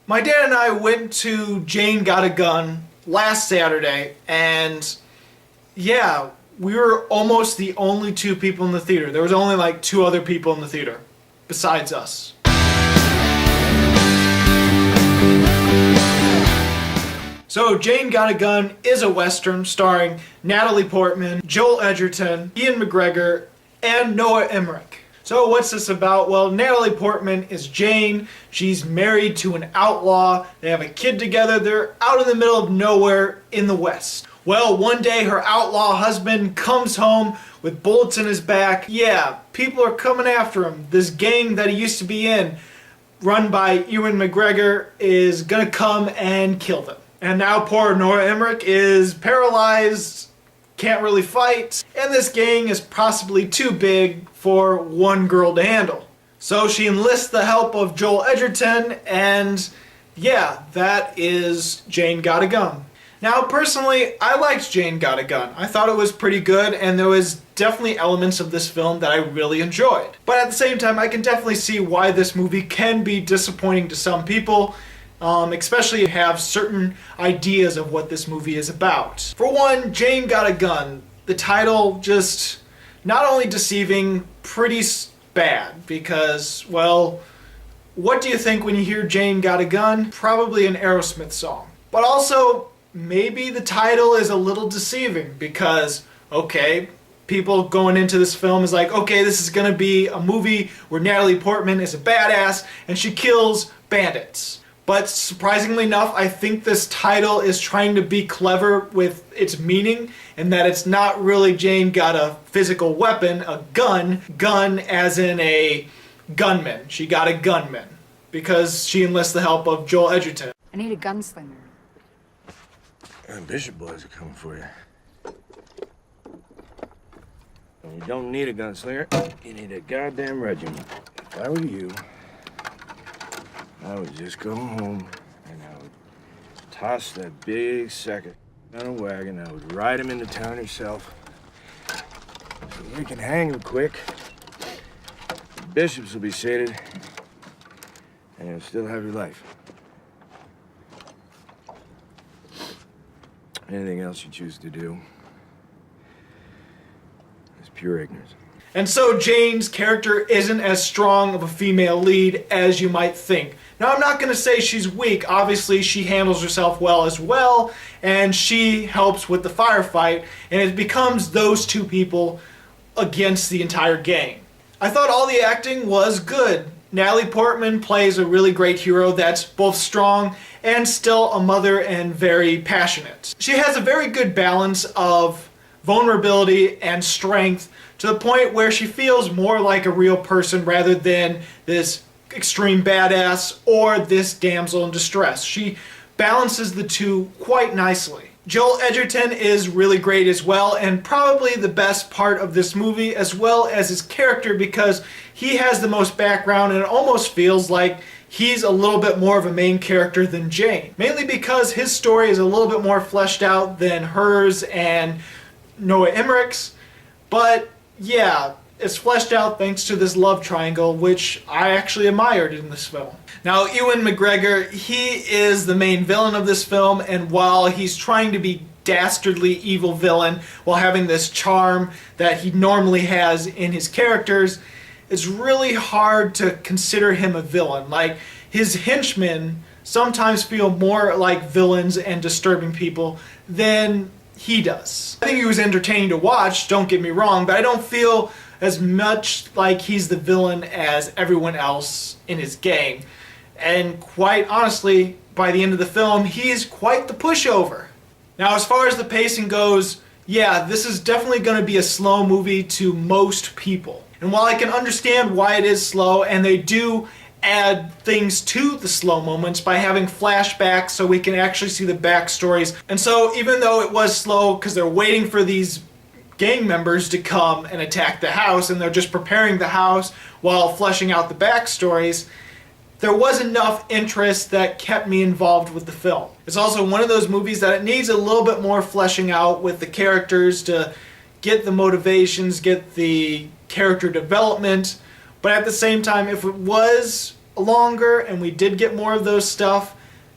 My dad and I went to Jane Got a Gun last Saturday, and yeah, we were almost the only two people in the theater. There was only like 2 other people in the theater, besides us. So, Jane Got a Gun is a Western starring Natalie Portman, Joel Edgerton, Ian McGregor, and Noah Emmerich. So what's this about? Well, Natalie Portman is Jane. She's married to an outlaw. They have a kid together. They're out in the middle of nowhere in the West. Well, one day her outlaw husband comes home with bullets in his back. Yeah, people are coming after him. This gang that he used to be in, run by Ewan McGregor, is gonna come and kill them. And now poor Noah Emmerich is paralyzed, can't really fight, and this gang is possibly too big for one girl to handle. So she enlists the help of Joel Edgerton, and yeah, that is Jane Got a Gun. Now, personally, I liked Jane Got a Gun. I thought it was pretty good, and there was definitely elements of this film that I really enjoyed. But at the same time, I can definitely see why this movie can be disappointing to some people, especially if you have certain ideas of what this movie is about. For one, Jane Got a Gun. The title just not only deceiving, pretty bad, because, well, what do you think when you hear Jane Got a Gun? Probably an Aerosmith song. But also, maybe the title is a little deceiving because, okay, people going into this film is like, okay, this is gonna be a movie where Natalie Portman is a badass and she kills bandits. But surprisingly enough, I think this title is trying to be clever with its meaning, and that it's not really Jane got a physical weapon, a gun as in a gunman. She got a gunman because she enlists the help of Joel Edgerton. I need a gunslinger. Bishop boys are coming for you. And you don't need a gunslinger, you need a goddamn regiment. If I were you, I would just go home and I would toss that big sack on a wagon. I would ride him into town yourself so we can hang him quick. The bishops will be sated and you'll still have your life. Anything else you choose to do is pure ignorance. And so Jane's character isn't as strong of a female lead as you might think. Now, I'm not going to say she's weak. Obviously, she handles herself well as well, and she helps with the firefight, and it becomes those two people against the entire gang. I thought all the acting was good. Natalie Portman plays a really great hero that's both strong and still a mother and very passionate. She has a very good balance of vulnerability and strength to the point where she feels more like a real person rather than this extreme badass or this damsel in distress. She balances the two quite nicely. Joel Edgerton is really great as well, and probably the best part of this movie, as well as his character, because he has the most background and it almost feels like he's a little bit more of a main character than Jane. Mainly because his story is a little bit more fleshed out than hers and Noah Emmerich's, but yeah, it's fleshed out thanks to this love triangle, which I actually admired in this film. Now, Ewan McGregor, he is the main villain of this film, and while he's trying to be dastardly evil villain while having this charm that he normally has in his characters, it's really hard to consider him a villain. Like, his henchmen sometimes feel more like villains and disturbing people than he does. I think he was entertaining to watch, don't get me wrong, but I don't feel as much like he's the villain as everyone else in his gang. And quite honestly, by the end of the film, he's quite the pushover. Now, as far as the pacing goes, yeah, this is definitely going to be a slow movie to most people. And while I can understand why it is slow, and they do add things to the slow moments by having flashbacks so we can actually see the backstories. And so even though it was slow because they're waiting for these gang members to come and attack the house, and they're just preparing the house while fleshing out the backstories, there was enough interest that kept me involved with the film. It's also one of those movies that it needs a little bit more fleshing out with the characters to get the motivations, get the character development, but at the same time, if it was longer and we did get more of those stuff,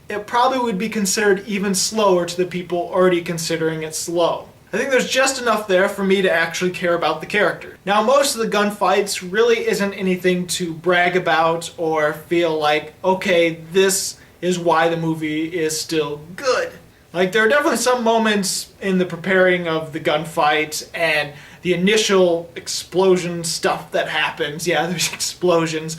it probably would be considered even slower to the people already considering it slow. I think there's just enough there for me to actually care about the character. Now, most of the gunfights really isn't anything to brag about or feel like, okay, this is why the movie is still good. Like, there are definitely some moments in the preparing of the gunfight and the initial explosion stuff that happens. Yeah, there's explosions.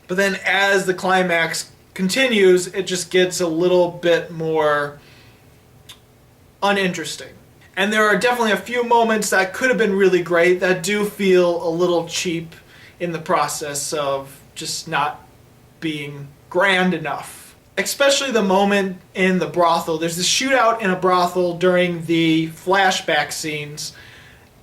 But then as the climax continues, it just gets a little bit more uninteresting. And there are definitely a few moments that could have been really great that do feel a little cheap in the process of just not being grand enough. Especially the moment in the brothel. There's this shootout in a brothel during the flashback scenes,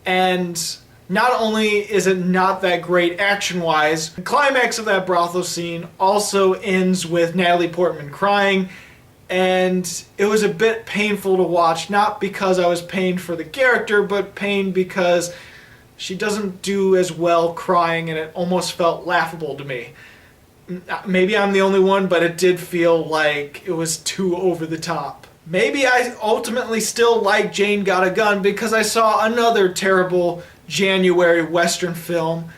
and not only is it not that great action-wise, the climax of that brothel scene also ends with Natalie Portman crying, and it was a bit painful to watch, not because I was pained for the character, but pained because she doesn't do as well crying, and it almost felt laughable to me. Maybe I'm the only one, but it did feel like it was too over the top. Maybe I ultimately still like Jane Got a Gun because I saw another terrible January Western film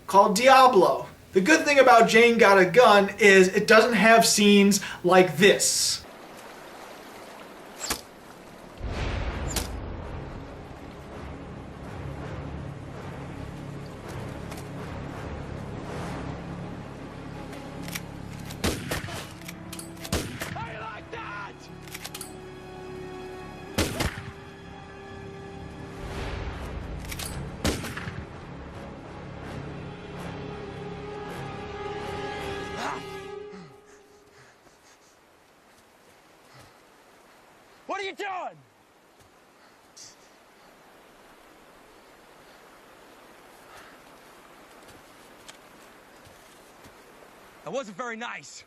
called Diablo. The good thing about Jane Got a Gun is it doesn't have scenes like this. What are you doing? That wasn't very nice.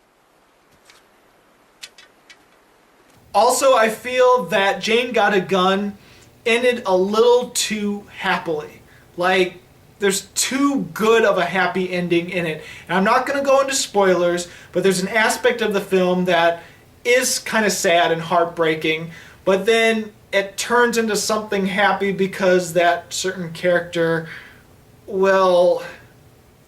Also, I feel that Jane Got a Gun ended a little too happily. Like, there's too good of a happy ending in it. And I'm not going to go into spoilers, but there's an aspect of the film that is kind of sad and heartbreaking, but then it turns into something happy because that certain character, well,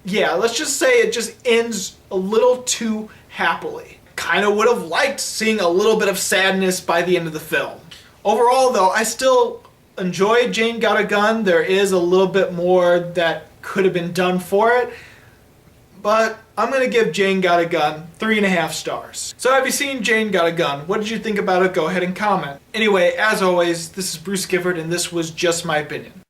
yeah, let's just say it just ends a little too happily. Kind of would have liked seeing a little bit of sadness by the end of the film. Overall, though, I still enjoyed Jane Got a Gun. There is a little bit more that could have been done for it, but I'm going to give Jane Got a Gun 3.5 stars. So have you seen Jane Got a Gun? What did you think about it? Go ahead and comment. Anyway, as always, this is Bruce Gifford, and this was Just My Opinion.